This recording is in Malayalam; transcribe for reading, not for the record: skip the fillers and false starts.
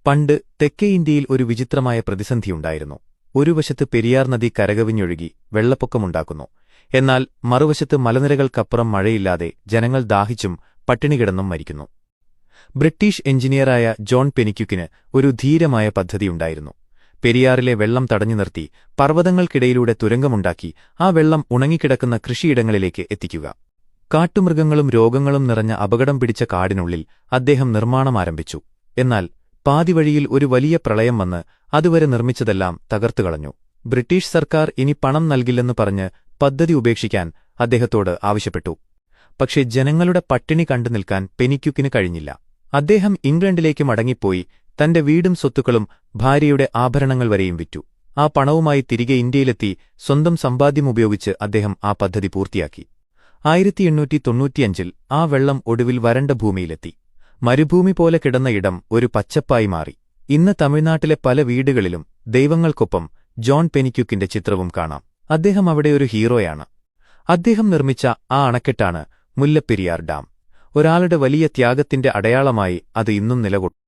പണ്ട് തെക്കേ ഇന്ത്യയിൽ ഒരു വിചിത്രമായ പ്രതിസന്ധിയുണ്ടായിരുന്നു. ഒരു വശത്ത് പെരിയാർ നദി കരകവിഞ്ഞൊഴുകി വെള്ളപ്പൊക്കമുണ്ടാക്കുന്നു. എന്നാൽ മറുവശത്ത് മലനിരകൾക്കപ്പുറം മഴയില്ലാതെ ജനങ്ങൾ ദാഹിച്ചും പട്ടിണികിടന്നും മരിക്കുന്നു. ബ്രിട്ടീഷ് എഞ്ചിനീയറായ ജോൺ പെനിക്യുക്കിന് ഒരു ധീരമായ പദ്ധതിയുണ്ടായിരുന്നു. പെരിയാറിലെ വെള്ളം തടഞ്ഞു നിർത്തി പർവ്വതങ്ങൾക്കിടയിലൂടെ തുരങ്കമുണ്ടാക്കി ആ വെള്ളം ഉണങ്ങിക്കിടക്കുന്ന കൃഷിയിടങ്ങളിലേക്ക് എത്തിക്കുക. കാട്ടുമൃഗങ്ങളും രോഗങ്ങളും നിറഞ്ഞ അപകടം പിടിച്ച കാടിനുള്ളിൽ അദ്ദേഹം നിർമ്മാണമാരംഭിച്ചു. എന്നാൽ പാതിവഴിയിൽ ഒരു വലിയ പ്രളയം വന്ന് അതുവരെ നിർമ്മിച്ചതെല്ലാം തകർത്തുകളഞ്ഞു. ബ്രിട്ടീഷ് സർക്കാർ ഇനി പണം നൽകില്ലെന്ന് പറഞ്ഞ് പദ്ധതി ഉപേക്ഷിക്കാൻ അദ്ദേഹത്തോട് ആവശ്യപ്പെട്ടു. പക്ഷേ ജനങ്ങളുടെ പട്ടിണി കണ്ടു നിൽക്കാൻ പെനിക്യുക്കിന് കഴിഞ്ഞില്ല. അദ്ദേഹം ഇംഗ്ലണ്ടിലേക്ക് മടങ്ങിപ്പോയി തന്റെ വീടും സ്വത്തുക്കളും ഭാര്യയുടെ ആഭരണങ്ങൾ വരെയും വിറ്റു. ആ പണവുമായി തിരികെ ഇന്ത്യയിലെത്തി സ്വന്തം സമ്പാദ്യമുപയോഗിച്ച് അദ്ദേഹം ആ പദ്ധതി പൂർത്തിയാക്കി. 1895 ആ വെള്ളം ഒടുവിൽ വരണ്ട ഭൂമിയിലെത്തി. മരുഭൂമി പോലെ കിടന്ന ഇടം ഒരു പച്ചപ്പായി മാറി. ഇന്ന് തമിഴ്നാട്ടിലെ പല വീടുകളിലും ദൈവങ്ങൾക്കൊപ്പം ജോൺ പെനിക്യുക്കിന്റെ ചിത്രവും കാണാം. അദ്ദേഹം അവിടെ ഒരു ഹീറോയാണ്. അദ്ദേഹം നിർമ്മിച്ച ആ അണക്കെട്ടാണ് മുല്ലപ്പെരിയാർ ഡാം. ഒരാളുടെ വലിയ ത്യാഗത്തിന്റെ അടയാളമായി അത് ഇന്നും നിലകൊള്ളുന്നു.